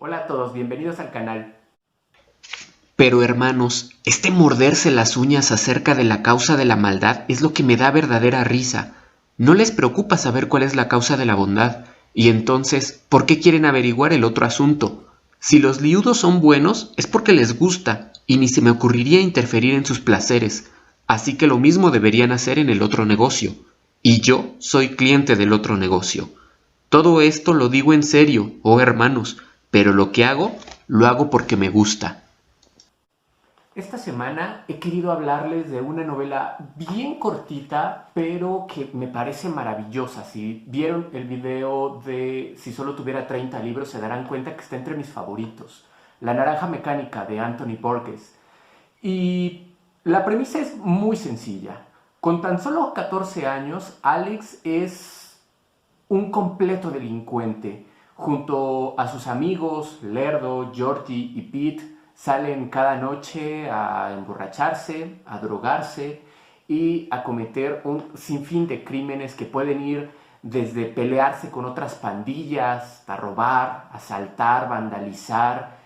Hola a todos, bienvenidos al canal. Pero hermanos, este morderse las uñas acerca de la causa de la maldad es lo que me da verdadera risa. No les preocupa saber cuál es la causa de la bondad, y entonces, ¿por qué quieren averiguar el otro asunto? Si los liudos son buenos, es porque les gusta, y ni se me ocurriría interferir en sus placeres, así que lo mismo deberían hacer en el otro negocio. Y yo soy cliente del otro negocio. Todo esto lo digo en serio, oh hermanos, pero lo hago porque me gusta. Esta semana he querido hablarles de una novela bien cortita, pero que me parece maravillosa. Si vieron el video de Si solo tuviera 30 libros, se darán cuenta que está entre mis favoritos. La naranja mecánica de Anthony Burgess. Y la premisa es muy sencilla. Con tan solo 14 años, Alex es un completo delincuente. Junto a sus amigos, Lerdo, Georgie y Pete, salen cada noche a emborracharse, a drogarse y a cometer un sinfín de crímenes que pueden ir desde pelearse con otras pandillas, a robar, asaltar, vandalizar,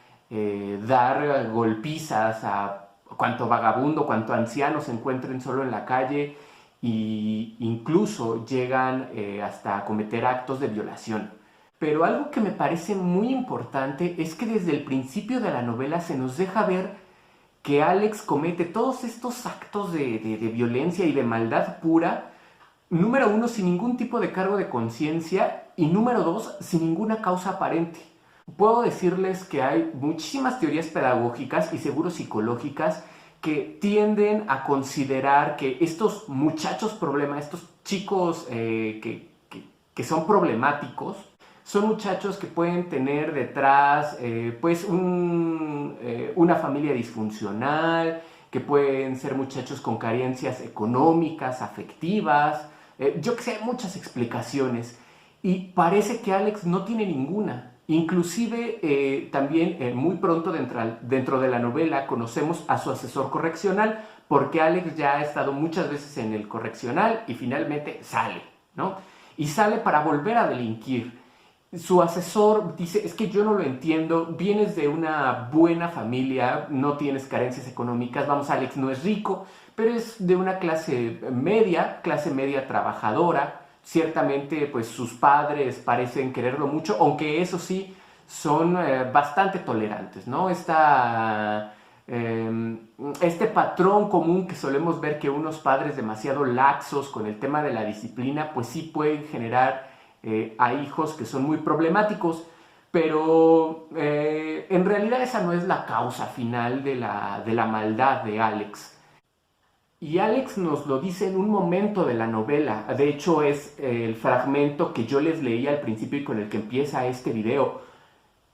dar golpizas a cuanto vagabundo, cuanto anciano se encuentren solo en la calle e incluso llegan hasta cometer actos de violación. Pero algo que me parece muy importante es que desde el principio de la novela se nos deja ver que Alex comete todos estos actos de violencia y de maldad pura, número uno, sin ningún tipo de cargo de conciencia y número dos, sin ninguna causa aparente. Puedo decirles que hay muchísimas teorías pedagógicas y seguro psicológicas que tienden a considerar que estos muchachos problemas, estos chicos que son problemáticos, son muchachos que pueden tener detrás pues una familia disfuncional, que pueden ser muchachos con carencias económicas, afectivas, yo que sé, hay muchas explicaciones. Y parece que Alex no tiene ninguna. Inclusive también muy pronto dentro de la novela conocemos a su asesor correccional, porque Alex ya ha estado muchas veces en el correccional y finalmente sale, ¿no? Y sale para volver a delinquir. Su asesor dice, es que yo no lo entiendo, vienes de una buena familia, no tienes carencias económicas, vamos, Alex no es rico, pero es de una clase media trabajadora. Ciertamente, pues sus padres parecen quererlo mucho, aunque eso sí, son bastante tolerantes, ¿no? Este patrón común que solemos ver que unos padres demasiado laxos con el tema de la disciplina, pues sí pueden generar a hijos que son muy problemáticos, pero en realidad esa no es la causa final de la maldad de Alex. Y Alex nos lo dice en un momento de la novela. De hecho, es el fragmento que yo les leí al principio y con el que empieza este video.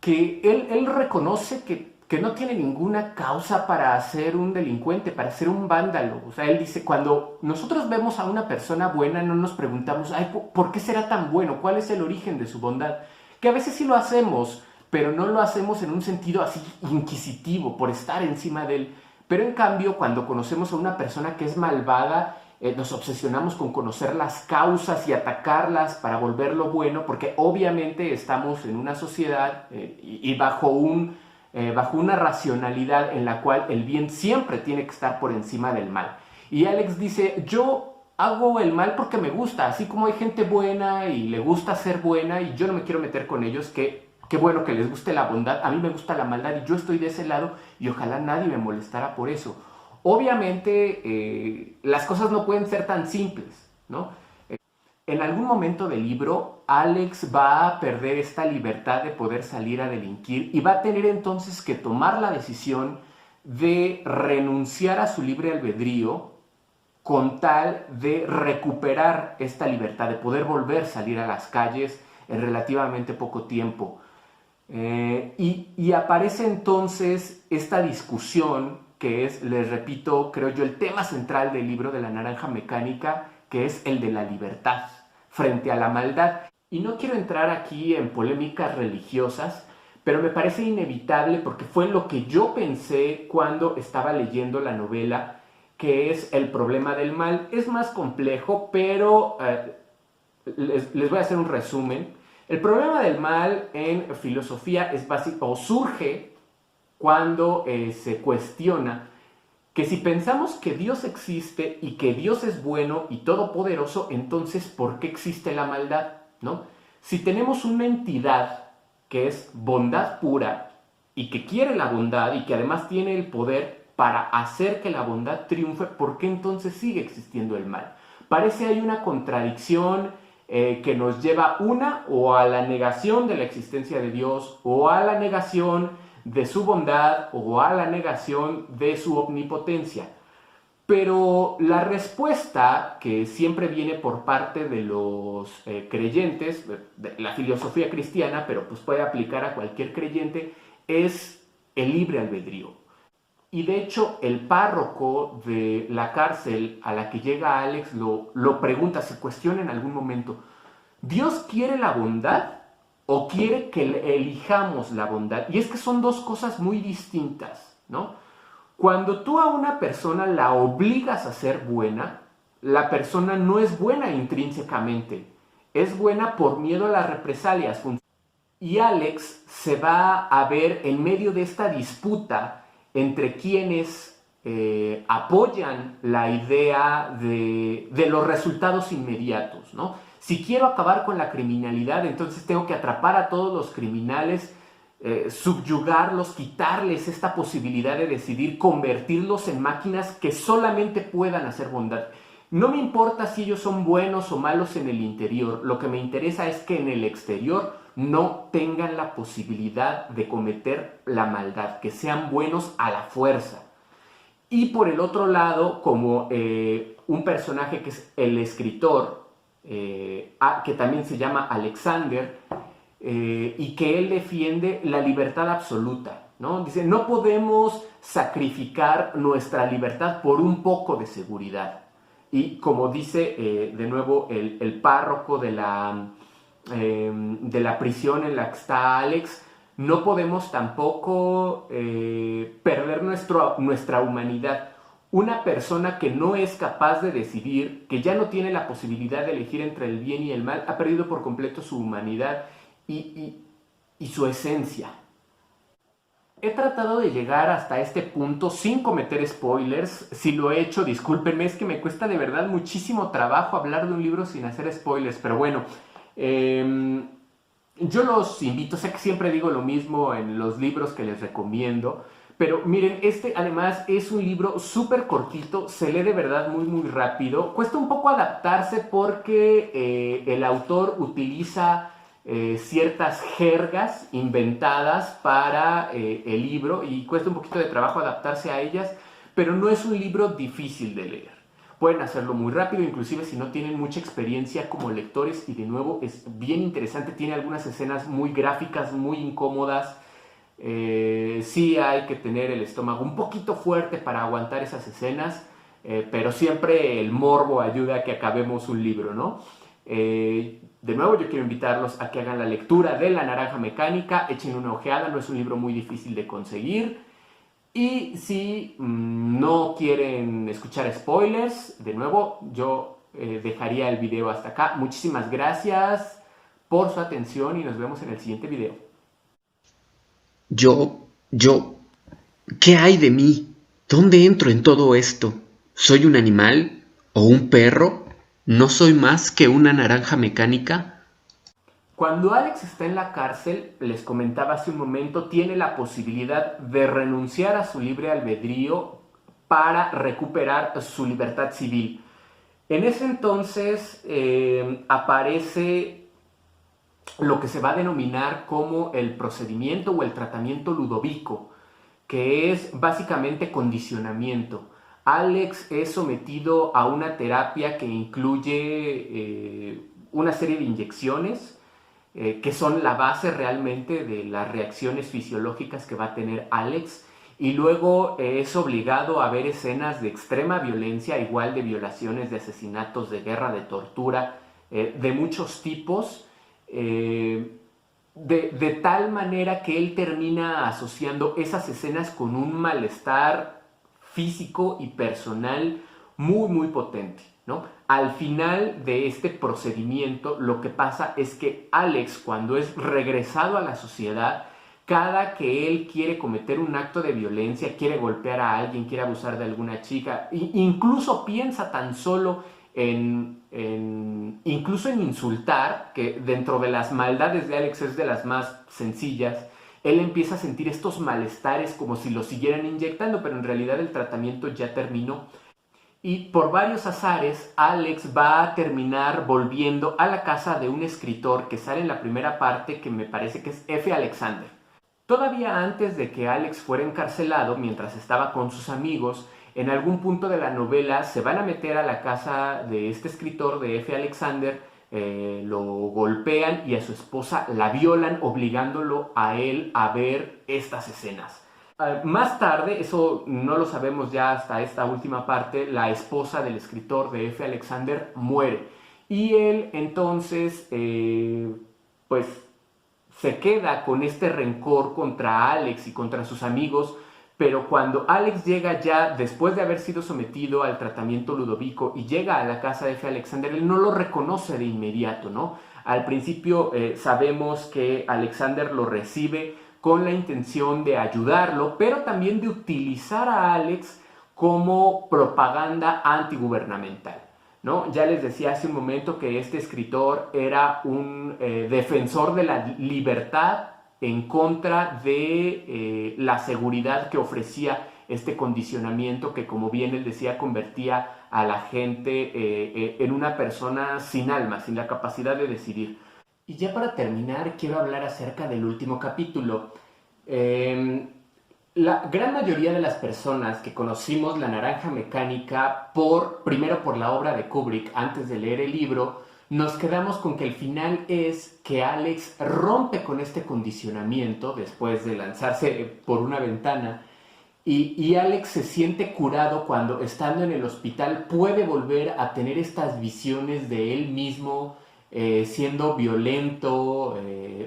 Que él reconoce que no tiene ninguna causa para ser un delincuente, para ser un vándalo. O sea, él dice, cuando nosotros vemos a una persona buena, no nos preguntamos, ay, ¿por qué será tan bueno? ¿Cuál es el origen de su bondad? Que a veces sí lo hacemos, pero no lo hacemos en un sentido así inquisitivo, por estar encima de él. Pero en cambio, cuando conocemos a una persona que es malvada, nos obsesionamos con conocer las causas y atacarlas para volverlo bueno, porque obviamente estamos en una sociedad y bajo una racionalidad en la cual el bien siempre tiene que estar por encima del mal. Y Alex dice, yo hago el mal porque me gusta, así como hay gente buena y le gusta ser buena y yo no me quiero meter con ellos, que qué bueno que les guste la bondad, a mí me gusta la maldad y yo estoy de ese lado y ojalá nadie me molestara por eso. Obviamente las cosas no pueden ser tan simples, ¿no? En algún momento del libro, Alex va a perder esta libertad de poder salir a delinquir y va a tener entonces que tomar la decisión de renunciar a su libre albedrío con tal de recuperar esta libertad, de poder volver a salir a las calles en relativamente poco tiempo. Y aparece entonces esta discusión que es, les repito, creo yo, el tema central del libro de la naranja mecánica, que es el de la libertad frente a la maldad. Y no quiero entrar aquí en polémicas religiosas, pero me parece inevitable porque fue lo que yo pensé cuando estaba leyendo la novela, que es el problema del mal. Es más complejo, pero les voy a hacer un resumen. El problema del mal en filosofía es básico, o surge cuando se cuestiona que si pensamos que Dios existe y que Dios es bueno y todopoderoso, entonces ¿por qué existe la maldad? ¿No? Si tenemos una entidad que es bondad pura y que quiere la bondad y que además tiene el poder para hacer que la bondad triunfe, ¿por qué entonces sigue existiendo el mal? Parece hay una contradicción que nos lleva o a la negación de la existencia de Dios o a la negación de su bondad o a la negación de su omnipotencia. Pero la respuesta que siempre viene por parte de los creyentes, de la filosofía cristiana, pero pues puede aplicar a cualquier creyente, es el libre albedrío. Y de hecho el párroco de la cárcel a la que llega Alex lo pregunta, se cuestiona en algún momento, ¿Dios quiere la bondad o quiere que elijamos la bondad? Y es que son dos cosas muy distintas, ¿no? Cuando tú a una persona la obligas a ser buena, la persona no es buena intrínsecamente, es buena por miedo a las represalias. Y Alex se va a ver en medio de esta disputa entre quienes apoyan la idea de los resultados inmediatos, ¿no? Si quiero acabar con la criminalidad, entonces tengo que atrapar a todos los criminales, subyugarlos, quitarles esta posibilidad de decidir, convertirlos en máquinas que solamente puedan hacer bondad. No me importa si ellos son buenos o malos en el interior, lo que me interesa es que en el exterior no tengan la posibilidad de cometer la maldad, que sean buenos a la fuerza. Y por el otro lado, como un personaje que es el escritor, que también se llama Alexander, y que él defiende la libertad absoluta, ¿no? Dice, no podemos sacrificar nuestra libertad por un poco de seguridad. Y como dice de nuevo el párroco de la prisión en la que está Alex, no podemos tampoco perder nuestra humanidad. Una persona que no es capaz de decidir, que ya no tiene la posibilidad de elegir entre el bien y el mal, ha perdido por completo su humanidad y su esencia. He tratado de llegar hasta este punto sin cometer spoilers. Si lo he hecho, discúlpenme, es que me cuesta de verdad muchísimo trabajo hablar de un libro sin hacer spoilers. Pero bueno, yo los invito, sé que siempre digo lo mismo en los libros que les recomiendo, pero miren, este además es un libro súper cortito, se lee de verdad muy muy rápido. Cuesta un poco adaptarse porque el autor utiliza ciertas jergas inventadas para el libro y cuesta un poquito de trabajo adaptarse a ellas, pero no es un libro difícil de leer. Pueden hacerlo muy rápido, inclusive si no tienen mucha experiencia como lectores, y de nuevo es bien interesante, tiene algunas escenas muy gráficas, muy incómodas. Sí hay que tener el estómago un poquito fuerte para aguantar esas escenas, pero siempre el morbo ayuda a que acabemos un libro, ¿no? De nuevo yo quiero invitarlos a que hagan la lectura de La Naranja Mecánica, echen una ojeada, no es un libro muy difícil de conseguir. Y si no quieren escuchar spoilers, de nuevo yo dejaría el video hasta acá. Muchísimas gracias por su atención y nos vemos en el siguiente video. Yo, ¿qué hay de mí? ¿Dónde entro en todo esto? ¿Soy un animal? ¿O un perro? ¿No soy más que una naranja mecánica? Cuando Alex está en la cárcel, les comentaba hace un momento, tiene la posibilidad de renunciar a su libre albedrío para recuperar su libertad civil. En ese entonces aparece lo que se va a denominar como el procedimiento o el tratamiento Ludovico, que es básicamente condicionamiento. Alex es sometido a una terapia que incluye una serie de inyecciones que son la base realmente de las reacciones fisiológicas que va a tener Alex, y luego es obligado a ver escenas de extrema violencia, igual de violaciones, de asesinatos, de guerra, de tortura, de muchos tipos, de tal manera que él termina asociando esas escenas con un malestar físico y personal muy muy potente. ¿no? Al final de este procedimiento, lo que pasa es que Alex, cuando es regresado a la sociedad, cada que él quiere cometer un acto de violencia, quiere golpear a alguien, quiere abusar de alguna chica, incluso piensa tan solo incluso en insultar, que dentro de las maldades de Alex es de las más sencillas, él empieza a sentir estos malestares como si lo siguieran inyectando, pero en realidad el tratamiento ya terminó. Y por varios azares, Alex va a terminar volviendo a la casa de un escritor que sale en la primera parte, que me parece que es F. Alexander. Todavía antes de que Alex fuera encarcelado, mientras estaba con sus amigos, en algún punto de la novela se van a meter a la casa de este escritor, de F. Alexander, lo golpean y a su esposa la violan, obligándolo a él a ver estas escenas. Más tarde, eso no lo sabemos ya hasta esta última parte, la esposa del escritor de F. Alexander muere. Y él entonces, pues, se queda con este rencor contra Alex y contra sus amigos, pero cuando Alex llega ya, después de haber sido sometido al tratamiento Ludovico, y llega a la casa de F. Alexander, él no lo reconoce de inmediato, ¿no? Al principio sabemos que Alexander lo recibe con la intención de ayudarlo, pero también de utilizar a Alex como propaganda antigubernamental, ¿no? Ya les decía hace un momento que este escritor era un defensor de la libertad en contra de la seguridad que ofrecía este condicionamiento que, como bien él decía, convertía a la gente en una persona sin alma, sin la capacidad de decidir. Y ya para terminar, quiero hablar acerca del último capítulo. La gran mayoría de las personas que conocimos La Naranja Mecánica primero por la obra de Kubrick, antes de leer el libro, nos quedamos con que el final es que Alex rompe con este condicionamiento después de lanzarse por una ventana y Alex se siente curado cuando, estando en el hospital, puede volver a tener estas visiones de él mismo siendo violento,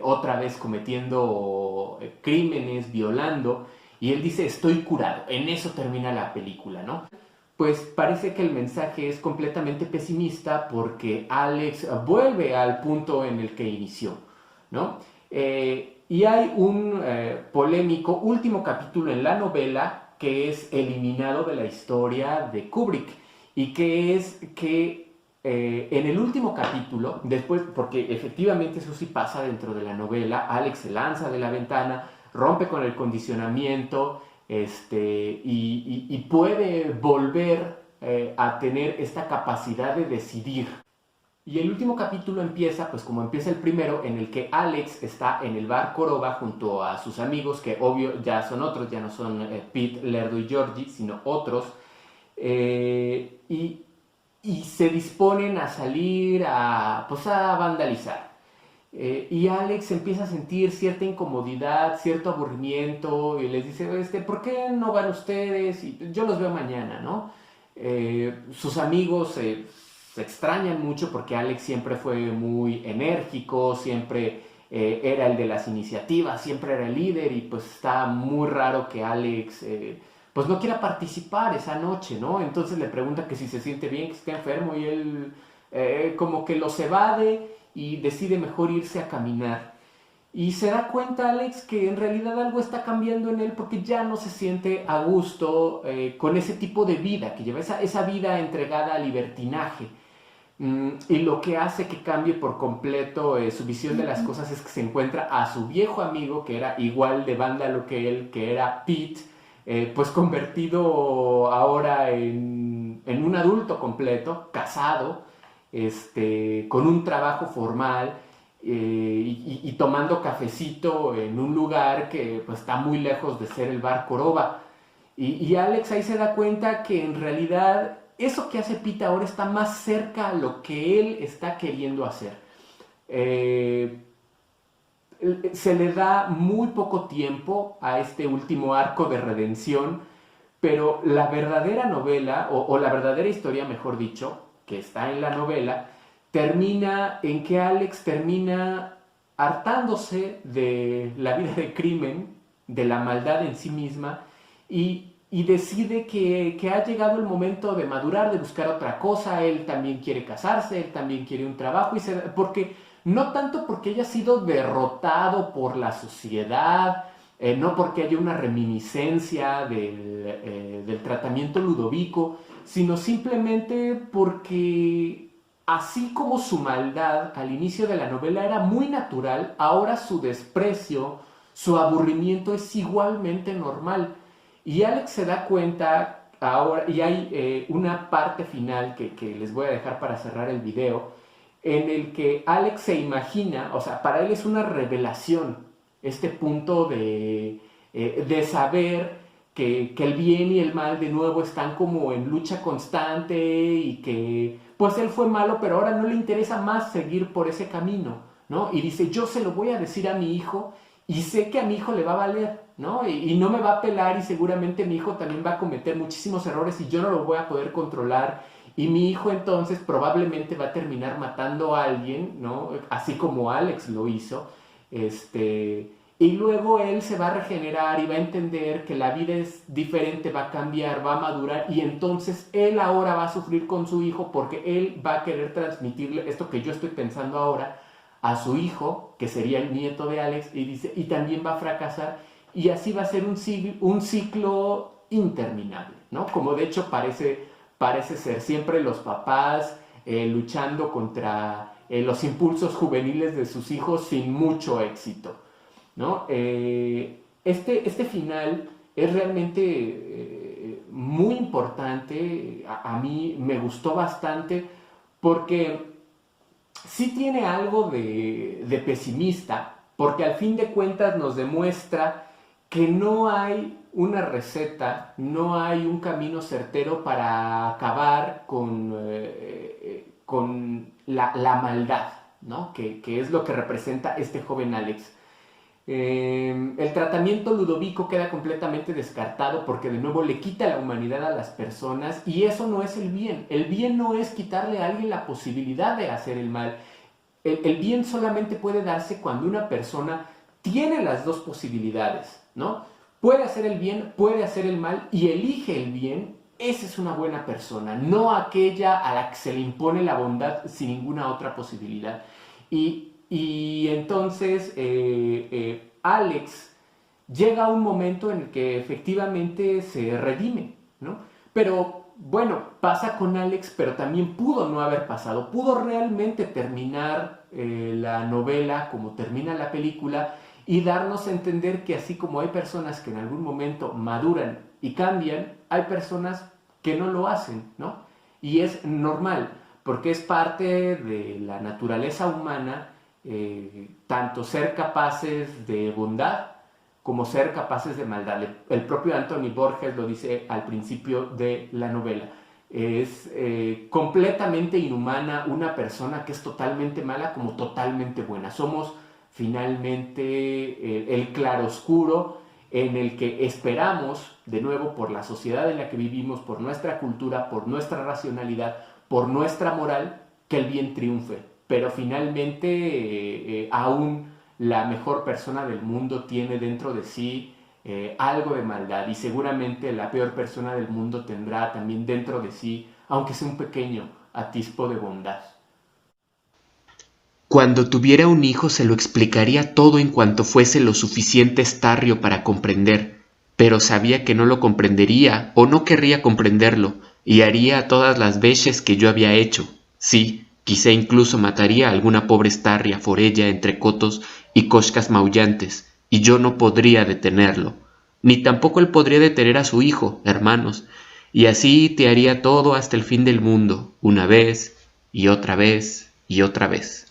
otra vez cometiendo crímenes, violando, y él dice, estoy curado. En eso termina la película, ¿no? Pues parece que el mensaje es completamente pesimista porque Alex vuelve al punto en el que inició, ¿no? Y hay un polémico último capítulo en la novela que es eliminado de la historia de Kubrick y que es que en el último capítulo, después, porque efectivamente eso sí pasa dentro de la novela, Alex se lanza de la ventana, rompe con el condicionamiento, y puede volver a tener esta capacidad de decidir. Y el último capítulo empieza, pues como empieza el primero, en el que Alex está en el bar Coroba junto a sus amigos, que obvio ya son otros, ya no son Pete, Lerdo y Georgie, sino otros, y se disponen a salir pues a vandalizar. Y Alex empieza a sentir cierta incomodidad, cierto aburrimiento, y les dice, ¿por qué no van ustedes? Y yo los veo mañana, ¿no? Sus amigos se extrañan mucho porque Alex siempre fue muy enérgico, siempre era el de las iniciativas, siempre era el líder, y pues está muy raro que Alex pues no quiera participar esa noche, ¿no? Entonces le pregunta que si se siente bien, que está enfermo, y él como que los evade y decide mejor irse a caminar. Y se da cuenta Alex que en realidad algo está cambiando en él porque ya no se siente a gusto con ese tipo de vida que lleva, esa vida entregada al libertinaje. Y lo que hace que cambie por completo su visión de las cosas es que se encuentra a su viejo amigo, que era igual de vándalo que él, que era Pete, pues convertido ahora en un adulto completo, casado, con un trabajo formal, y tomando cafecito en un lugar que pues, está muy lejos de ser el bar Coroba. Y Alex ahí se da cuenta que en realidad eso que hace Pete ahora está más cerca a lo que él está queriendo hacer. Se le da muy poco tiempo a este último arco de redención, pero la verdadera novela, o la verdadera historia, mejor dicho, que está en la novela, termina en que Alex termina hartándose de la vida de crimen, de la maldad en sí misma, y y decide que ha llegado el momento de madurar, de buscar otra cosa. Él también quiere casarse, él también quiere un trabajo, porque no tanto porque haya sido derrotado por la sociedad, no porque haya una reminiscencia del tratamiento Ludovico, sino simplemente porque así como su maldad al inicio de la novela era muy natural, ahora su desprecio, su aburrimiento es igualmente normal. Y Alex se da cuenta ahora, y hay una parte final que les voy a dejar para cerrar el video, en el que Alex se imagina, o sea, para él es una revelación este punto de saber que el bien y el mal de nuevo están como en lucha constante y que pues él fue malo, pero ahora no le interesa más seguir por ese camino, ¿no? Y dice, yo se lo voy a decir a mi hijo y sé que a mi hijo le va a valer, ¿no? Y no me va a pelar y seguramente mi hijo también va a cometer muchísimos errores y yo no lo voy a poder controlar. Y mi hijo entonces probablemente va a terminar matando a alguien, ¿no? Así como Alex lo hizo. Y luego él se va a regenerar y va a entender que la vida es diferente, va a cambiar, va a madurar y entonces él ahora va a sufrir con su hijo porque él va a querer transmitirle esto que yo estoy pensando ahora a su hijo, que sería el nieto de Alex, y dice, y también va a fracasar y así va a ser un ciclo interminable, ¿no? Como de hecho parece ser siempre los papás luchando contra los impulsos juveniles de sus hijos sin mucho éxito, ¿no? Este final es realmente muy importante, a mí me gustó bastante porque sí tiene algo de pesimista, porque al fin de cuentas nos demuestra que no hay una receta, no hay un camino certero para acabar con la maldad, ¿no? Que es lo que representa este joven Alex. El tratamiento Ludovico queda completamente descartado porque de nuevo le quita la humanidad a las personas y eso no es el bien. El bien no es quitarle a alguien la posibilidad de hacer el mal. El bien solamente puede darse cuando una persona tiene las dos posibilidades, ¿no? Puede hacer el bien, puede hacer el mal y elige el bien. Esa es una buena persona, no aquella a la que se le impone la bondad sin ninguna otra posibilidad. Y entonces Alex llega a un momento en el que efectivamente se redime, ¿no? Pero bueno, pasa con Alex, pero también pudo no haber pasado. Pudo realmente terminar la novela como termina la película y darnos a entender que así como hay personas que en algún momento maduran y cambian, hay personas que no lo hacen, ¿no? Y es normal, porque es parte de la naturaleza humana tanto ser capaces de bondad como ser capaces de maldad. El propio Anthony Borges lo dice al principio de la novela. Es completamente inhumana una persona que es totalmente mala como totalmente buena. Somos finalmente el claroscuro en el que esperamos, de nuevo, por la sociedad en la que vivimos, por nuestra cultura, por nuestra racionalidad, por nuestra moral, que el bien triunfe. Pero finalmente aún la mejor persona del mundo tiene dentro de sí algo de maldad y seguramente la peor persona del mundo tendrá también dentro de sí, aunque sea un pequeño atisbo de bondad. Cuando tuviera un hijo se lo explicaría todo en cuanto fuese lo suficiente estarrio para comprender, pero sabía que no lo comprendería o no querría comprenderlo, y haría todas las veces que yo había hecho. Sí, quizá incluso mataría a alguna pobre estarria forella entre cotos y coscas maullantes, y yo no podría detenerlo, ni tampoco él podría detener a su hijo, hermanos, y así te haría todo hasta el fin del mundo, una vez y otra vez y otra vez.